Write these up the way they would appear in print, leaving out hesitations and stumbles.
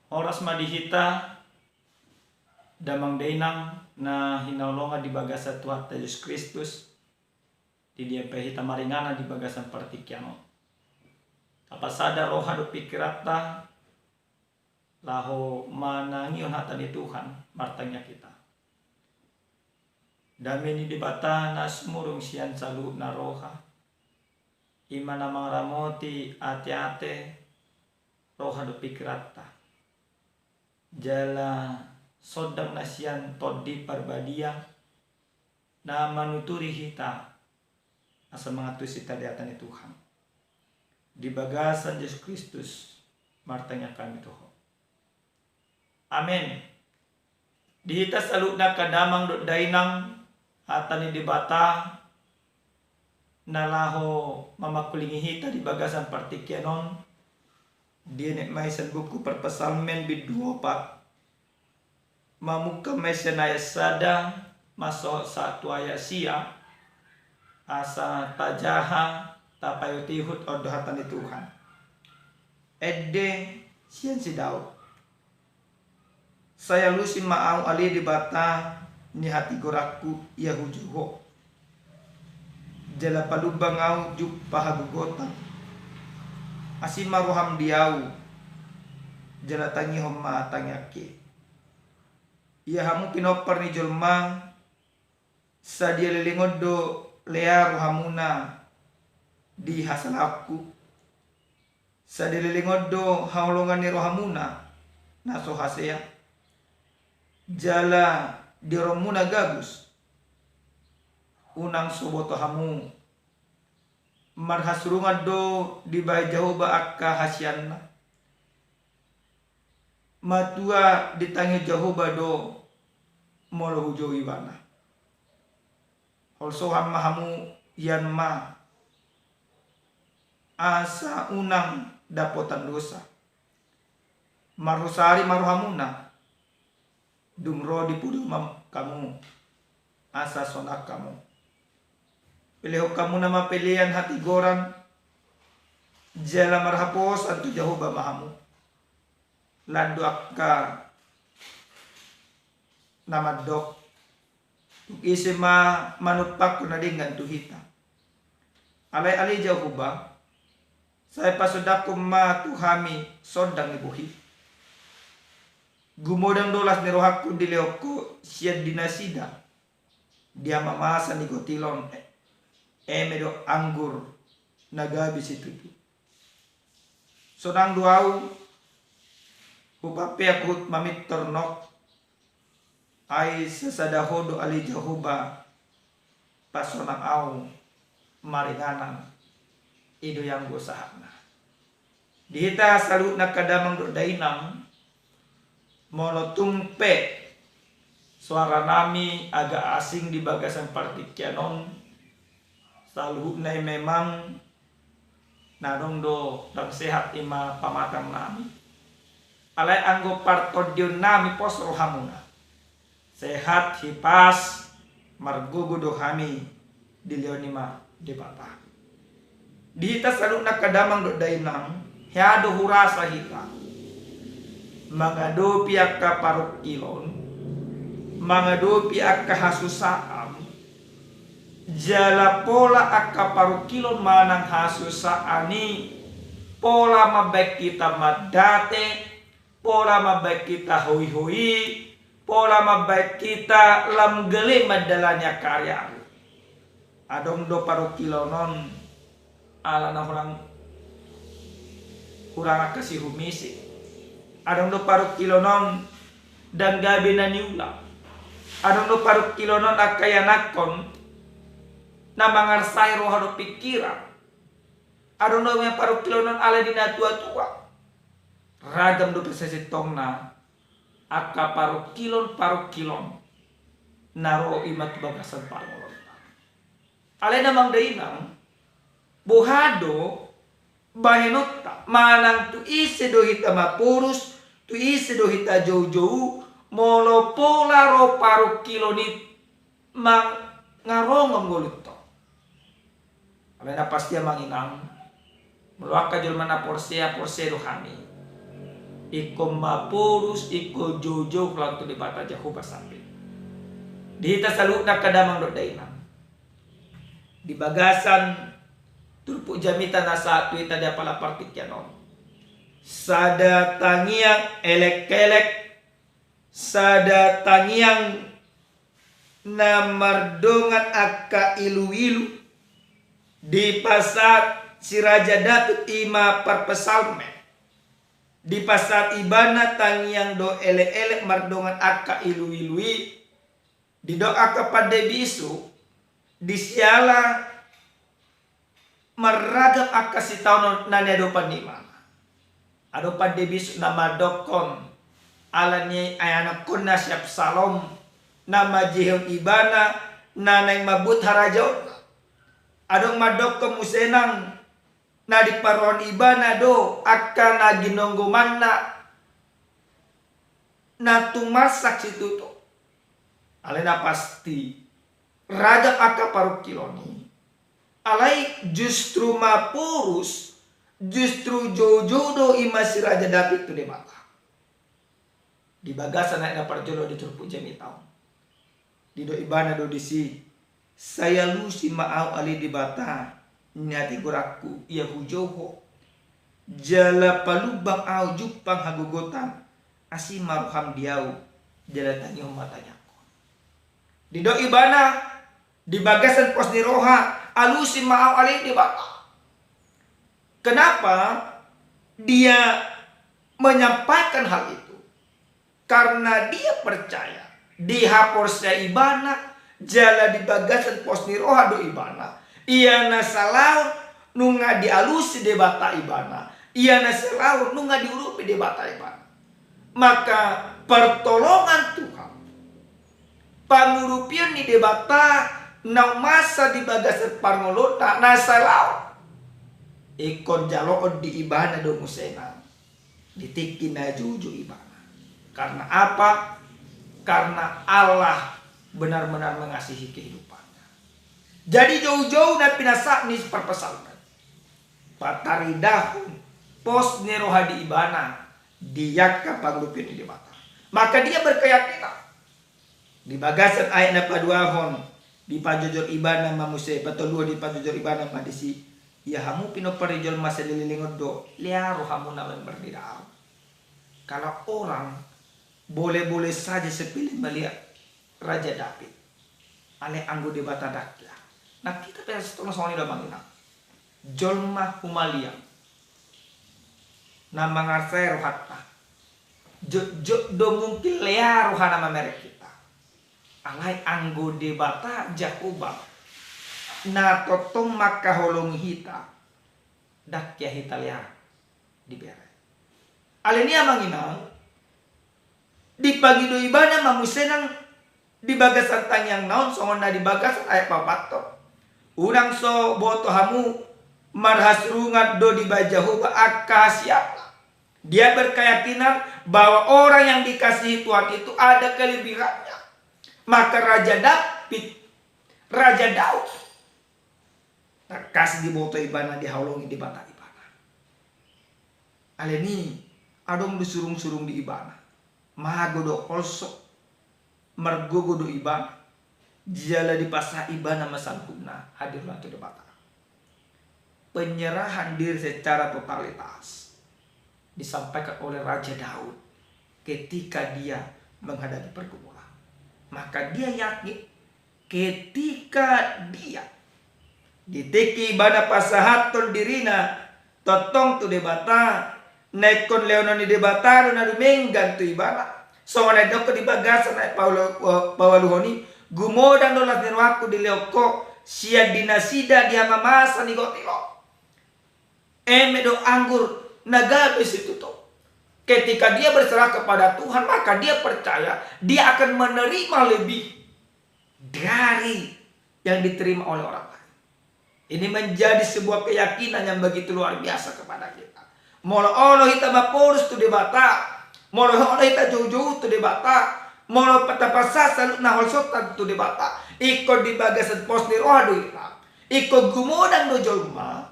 Oras madihita damang dainang na hinaulonga di bagasa Tuhan Yesus Kristus di dia pehita maringana di bagasan partikiano. Kapasada roha do pikirata laho manangion hata ni Tuhan martanya kita. Dami ni dibata na smurung sian salu na roha. Imana mangaramoti ate-ate roha do pikirata. Jala sodang nasian todi parbadia na manuturi hita asa mengatusi tadiatan Tuhan di bagasan Yesus Kristus martanya kami Tuhan. Amin. Di hita salutna kadamang do dainang hatani di bata nalaho mamakulingi hita di bagasan partikianon. Dia nek maisan buku perpesalmen bid 24 mamuka maisan ayat sada masuk satu ayat sia asa tajaha tapayutihut odohatan Tuhan edde sian si Daud saya lusi maau ali di bata ni hati goraku ia hujuho jala palubang au juk pahagugotan asin maruham diau jala tangi homma tangaki ia hamu pinoper ni jolma sadia lelingodo lea ruhamuna di hasalaku sadia lelingodo haulongan ni rohamuna naso hasea jala diromuna gabus unang soboto hamu marhasurungan do di bay jauh ba akka hasyanna matua ditangi jauh ba do molo hujo iwana also hamma hamu yan ma asa unang dapotan dosa marusari maruhamuna dumro di pudu kamu asa sonak kamu pilih kamu nama pilihan hati goran jala marhapos antu jauh ba mahamu landu akka nama dok isi ma manupak na dengan tuhita alay jauh ba saya pasudakum ma tuhami sodang ibuhi gumodang dolas ni rohaku dileoko siad dinasida dia mamasa ni gotilon emedo anggur nagabi situ sonang duau upape akut mamit ternok ai sesada hodo ali jahuba pasonang au maringanan ido yang gosahna dihita salut na kadamang do dainang monotumpe suara nami agak asing di bagasan partikianon saluh nai memang nadong do dang sehat ima pamatang nami alay anggo partodion nami pos rohamuna sehat hipas margugu do hami dilionima di bapa dihita saluh na kadamang do dainang hiado hurasa hita mangado piak ka parok ilon mangado piak ka hasusaan jala pola akka parukilon manang hasusa ani pola mabek kita madate pola mabek kita hoi pola mabek kita lamgele madalanya karya adong do parukilonon ala na kurang kasih humisi adong do parukilonon dan gabi na niula adong do parukilonon akayanakon na mangarsay roha do pikiran adon do may parukilonon ala dina tua-tua ragam do pesesitong na akka parukilon naro imat bagasan pangolon ala namang dainang buhado bahenota manang tu ise do hita mapurus tu ise do hita jauh-jauh molo pola ro parukilonit mang ngarongom goluto pasti manginang meluaka julmana porse do kami iko mapurus, iko jojo kelang tu di bata jahu pasambil. Dihita salut nak kadamang do daimang. Di bagasan turpu jamita na satu ita dia pala partik yanon. Sada tangiang elek-elek, sada tangiang na mardongan akka ilu-ilu di pasat si Raja Datuk ima perpesalme. Di pasat ibana tangiang do elek-elek mardongan akka ilu-ilui di doa kepada bisu di siala meragam akka si tahun nanya do panima ado pada bisu nama dokon alanya ayana kunna siap salom nama jihum ibana nanay mabut harajon adong madokon musenang na di paron ibana do akka na ginonggo manna na tumasak situ to alena pasti raga akka paruk kiloni alai justru mapurus justru jojodo imasi Raja David tu de mata di bagasan na parjolo di turpu jami taon di do ibana do disi saya lusi maau ali di bata nyati goraku ia hujoho jala palubang au jupang hagugotan asi maruham diau jala tanyo matanya di do ibana di bagasan pos di roha alusi maau ali di bata. Kenapa dia menyampaikan hal itu? Karena dia percaya di haporsa ibana jala di bagasan pos di roha do ibana ia nasalau nunga di alusi de bata ibana ia nasalau nunga diurupi de bata ibana. Maka pertolongan Tuhan pangurupian ni de bata nang masa di bagasan pangolota nasalau ikon jalon di ibana do musena ditikin na juju ibana. Karena apa? Karena Allah benar-benar mengasihi kehidupannya. Jadi jauh-jauh na pinasak ni perpesalkan patari dahun pos neroha di ibana diyak panglupin di mata. Maka dia berkeyakinan di bagasan ayat na paduahon di pajojor ibana mamuse patolua di pajojor ibana madisi ya hamu pino parijol masa lilingod do liaro hamu naman berdidao. Kalau orang boleh-boleh saja sepilih melihat Raja David ale anggo de bata dakya. Nah kita pes tolong soni do mangina jolma humalia na mangarsa rohatta jo do mungkin liaro hana merek kita alai anggo de bata jakubang na totong makaholong hita dakya hita liar di bere alenia manginang di pagi do ibana mamusenang di bagasan tangyang naon songon na di bagasan ayat papato urang so boto hamu marhasrungat do di bajahu ba akasiap. Dia berkeyakinan bahwa orang yang dikasihi Tuhan itu ada kelebihannya. Maka Raja Daud kasih di boto ibana di haulungi di bata ibana. Aleni adong disurung-surung di ibana. Mahagodo kolsok margogodo ibana. Jala di pasah ibana masangkuna hadirlah ke bata. Penyerahan diri secara totalitas disampaikan oleh Raja Daud ketika dia menghadapi pergumulan. Maka dia yakin ketika dia diteki ibana pasahaton dirina totong tu debata nekon leononi debata na dumenggan tu ibana so na doko di bagasa na pawaluhoni gumodan dolas nirwaku di leoko sia dinasida dia mamasa ni gotilo emedo anggur nagabis itu tuh. Ketika dia berserah kepada Tuhan maka dia percaya dia akan menerima lebih dari yang diterima oleh orang lain. Ini menjadi sebuah keyakinan yang begitu luar biasa kepada kita. Molo ono hita mapurus tu debata, molo ono hita jauh-jauh tu debata, molo patapasa salut nahol sotan tu debata. Iko di bagasan pos ni roha do ika. Iko gumodang do jolma.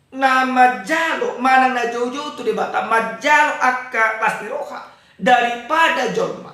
na majalo manang na jojo tu di bata majalo akka pasti roha daripada jolma.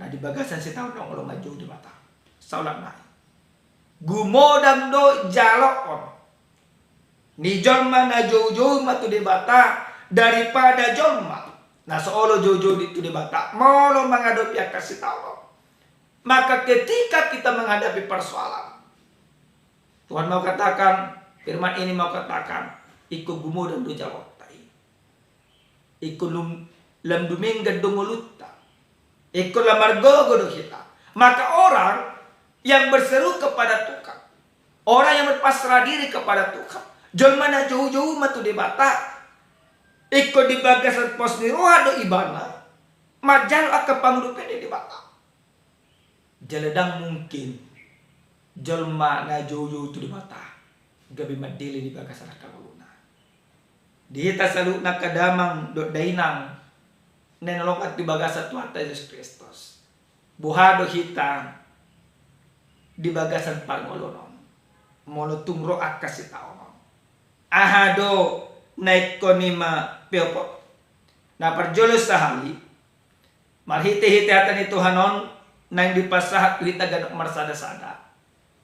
Nah di bagasan si tahu dong kalau maju di bata saulat naik gumodam do jalokon ni jolma na jojo matu di bata daripada jolma. Nah seolo jojo itu di bata molo menghadapi kasih tahu. Maka ketika kita menghadapi persoalan, Tuhan mau katakan, firman ini mau katakan, ikut gumo dan do jawab tai. Ikut lam dumingga dongolutta. Ikut lamargo do kita. Maka orang yang berseru kepada Tuhan, orang yang berpasrah diri kepada Tuhan, jol mana jauh-jauh matu di bata, ikut di bagasan pos niroha do ibana, majal akka pangrupen di bata. Jaladang mungkin jolma na jauh-jauh tu di bata. Gabi madili di bagasan kaluna. Dihita salu na kadamang do dainang nenolongat di bagasan Tuhan Yesus Kristus. Buhado hita di bagasan pangolonon. Molotong roak kasi taon. Ahado naik konima piopo. Na parjolos sahali. Marhite-hite hatan itu hanon nang dipasahat hita ganok marsada-sada.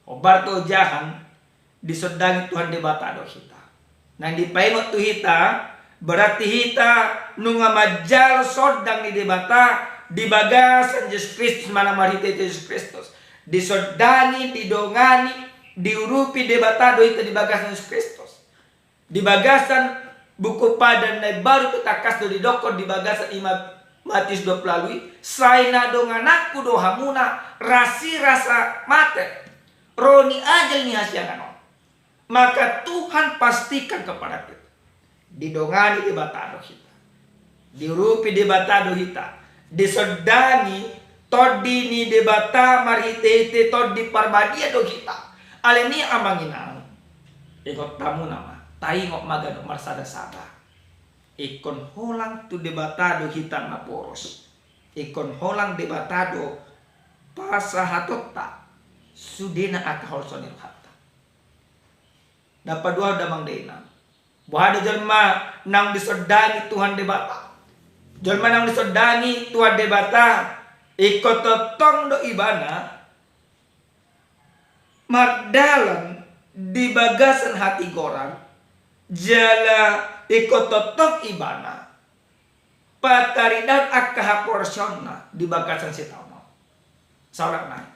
Obarto jahan disodangi Tuhan di bata do hita. Nang dipaingot tu hita berarti hita nunga majal sodang di bata di bagasan Yesus Kristus mana marhite Yesus Kristus. Disodani, didongani, diurupi di bata do hita di bagasan Yesus Kristus. Di bagasan buku padan na baru kita kas do didokor di bagasan Matius do pelalui saina do nganakku do hamuna rasi rasa mate roni ajal ni hasyangan. Maka Tuhan pastikan kepada kita. Didongani di batado kita. Diurupi di batado kita. Disodani todini di bata marhite todi parbadia do kita. Aleni amanginang. Ikot tamu nama. Tai ngok magano marsada-sada. Ikon holang tu di batado kita na poros. Ikon holang di batado pasahatota. Sudena akahol sonil hata. Dapat dua damang dena. Buhada jelma nang disodangi Tuhan di bata. Jelma nang disodangi Tuhan di bata. Ikut totong do ibana. Mardalan di bagasan hati gorang. Jala ikut totong ibana. Pataridan akah porsionna di bagasan sitauno. Saurak naik.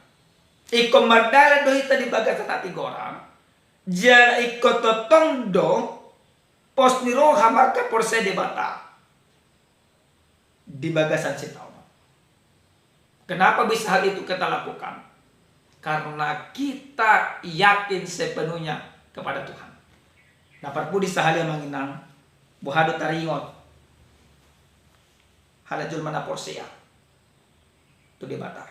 Ikut mardalan do hita di bagasan hati gorang. Jala ikut totong do pos niroha maka porse de bata di bagasan sitauno. Kenapa bisa hal itu kita lakukan? Karena kita yakin sepenuhnya kepada Tuhan. Dapat pun disahali manginang buhado taringot halajul mana porsea tu di bata.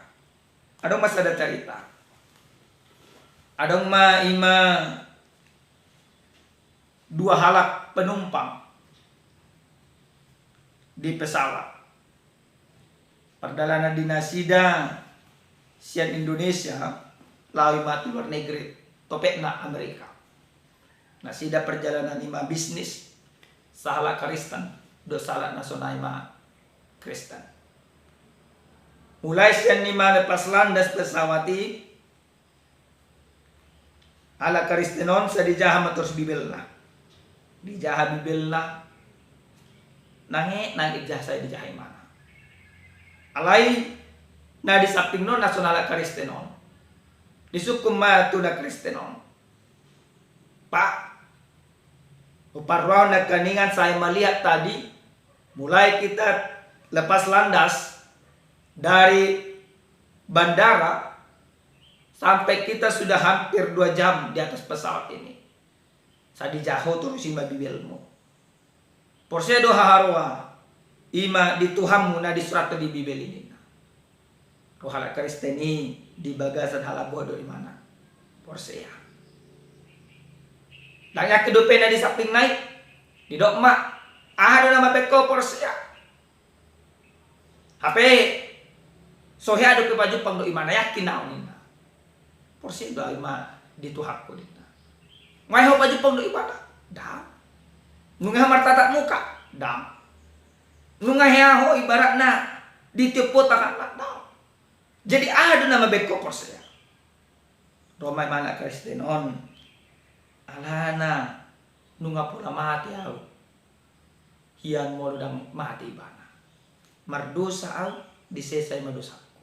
Adong mas ada cerita. Adong ima dua halak penumpang di pesawat perjalanan dinasida sian Indonesia lawi mati luar negeri topekna Amerika. Nasida perjalanan ima bisnis sahala Kristen do salah nasional ima Kristen. Mulai sian ima lepas landas pesawati ala Kristenon sa dijaha matos bibelna. Dijaha bibelna. Nange ijah saya dijaha mana. Alai na disaping non nasional Kristenon. Disukum matu na Kristenon. Pak uparwaw na kaningan saya melihat tadi mulai kita lepas landas dari bandara sampai kita sudah hampir 2 jam di atas pesawat ini. Sadi jaho terus ima bibelmu. Porsedo haharwa ima dituhammu na di surat di bibel ini. Rohala Kristeni di bagasan halabodo di mana? Porsea. Danya kedupe na di samping naik di dokma. Ahado nama peko Porsea. HP sohe ado ke baju pang do imana yakin naon. Porsi doa ima dituhakku dita. Ngai ho baju pang do ibadah. Dah. Nungah martatak muka. Dah. Nungah ho ibaratna ditepot akan dah. Jadi ada nama beko porsia. Romai mana Kristenon. Alana nunga pula mati au. Hian mo dang mati bana. Mardosa au disesai madosaku.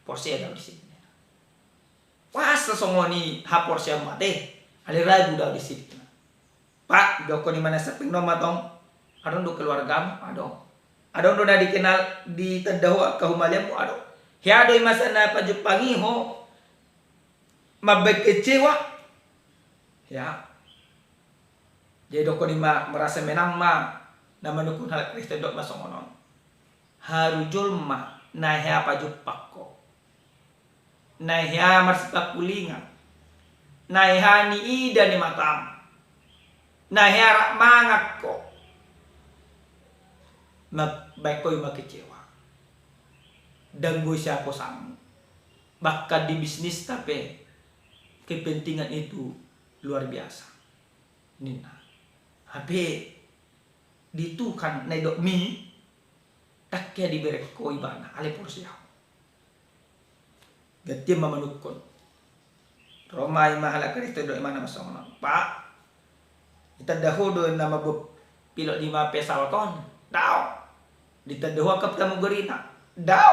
Porsia daw di sini. Wasa songoni ha porsia mate. Ali ragu daw di sini. Pak, doko di mana seping no matong. Adon do keluargamu, adon. Adon do na dikenal di tadawa kahumalianmu, adon. Hiado masa na pajupangi ho mabek kecewa. Ya. Jadi doko di merasa menang ma na manukun hal Kristen dok masongonon. Harujul ma na hea pajupakko. Na hea marsipakulingan. Na hea ni ida ni matam. Na hea rak mangakko. Baikoy makecewa. Danggo siapa samu. Bahkan di bisnis tapi kepentingan itu luar biasa. Nina. Habe di Tuhan na dok mi tak kaya diberi ko ibana ale porsiyaw. Gati mamanukon. Romay mahala Kristo do imana masongon. Pak, itadaho do na mabop pilot 5 pesawaton. Daw. Ditadaho ka pala mo garina. Daw.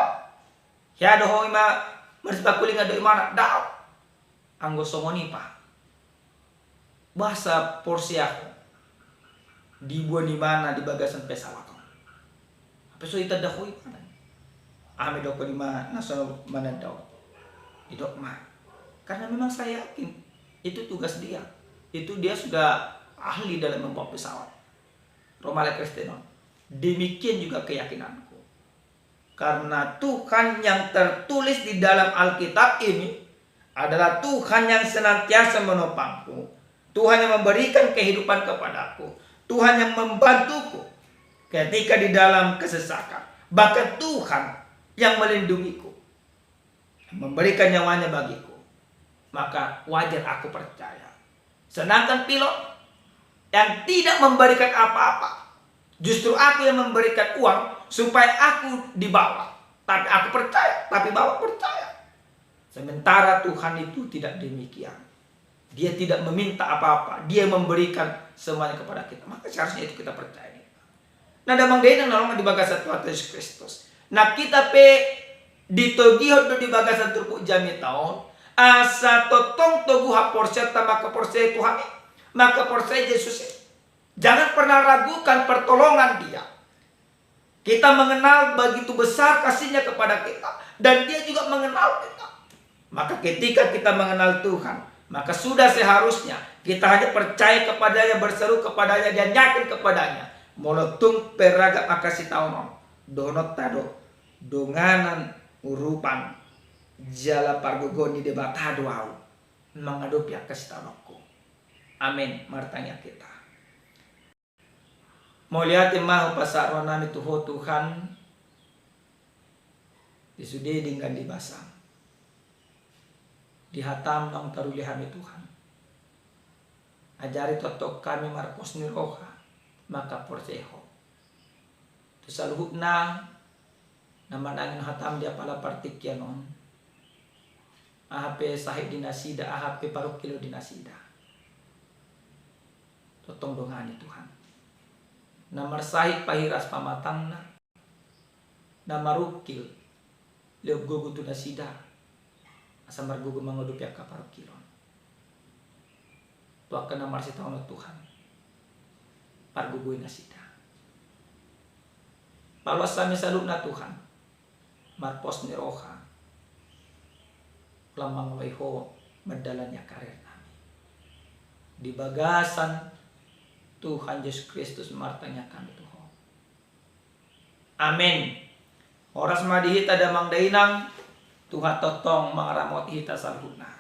Hiya do ho ima marspakulinga do imana. Daw. Ang gosongoni pa. Bahasa porsiyaw. Dibuan di mana di bagasan pesawaton. Apa so itadaho imana. Ame do ko di mana naso mana daw. Idok mah. Karena memang saya yakin itu tugas dia. Itu dia sudah ahli dalam membawa pesawat. Romale Kristenon. Demikian juga keyakinanku. Karena Tuhan yang tertulis di dalam Alkitab ini adalah Tuhan yang senantiasa menopangku. Tuhan yang memberikan kehidupan kepadaku. Tuhan yang membantuku ketika di dalam kesesakan. Bahkan Tuhan yang melindungiku. Memberikan nyawanya bagiku. Maka wajar aku percaya. Sedangkan pilot yang tidak memberikan apa-apa, justru aku yang memberikan uang supaya aku dibawa. Tapi aku percaya, tapi bawa percaya. Sementara Tuhan itu tidak demikian. Dia tidak meminta apa-apa. Dia memberikan semuanya kepada kita. Maka seharusnya itu kita percaya. Nah, damang dena nolong di bagasan Tuhan Yesus Kristus. Nah, kita ditogihot do di bagasan turku jami taon asa totong togu ha porsia maka porsia Tuhan maka porsia Yesus. Jangan pernah ragukan pertolongan dia. Kita mengenal begitu besar kasihnya kepada kita dan dia juga mengenal kita. Maka ketika kita mengenal Tuhan, maka sudah seharusnya kita hanya percaya kepadanya, berseru kepadanya dan yakin kepadanya. Molotung peragat makasih taonon donot tado donganan urupan jala pargogoni debata doau mengadu pihak kesetanokku. Amin. Martanya kita. Mau lihat mah pasaronan itu ho Tuhan disudi dengan dibasang. Dihatam nang tarulihami Tuhan. Ajari totok kami Markus niroha maka porseho. Tusaluhukna naman angin hatam dia pala partikyanon. AHP sahib dinasida, AHP parukilo dinasida. Totong dongani Tuhan. Namar sahib pahiras pamatangna. Namarukil leog gugu tu nasida. Asamar gugu mangudup ya kaparukilon. Tuakan namar si taon Tuhan. Parguguy nasida. Palos sami saluna Tuhan. Marpos ni roha. Lamang waiho medalanya karir kami. Di bagasan Tuhan Yesus Kristus martanya kami Tuhan. Amin. Oras madihita damang dainang Tuhan totong mangaramot hita sarhuna.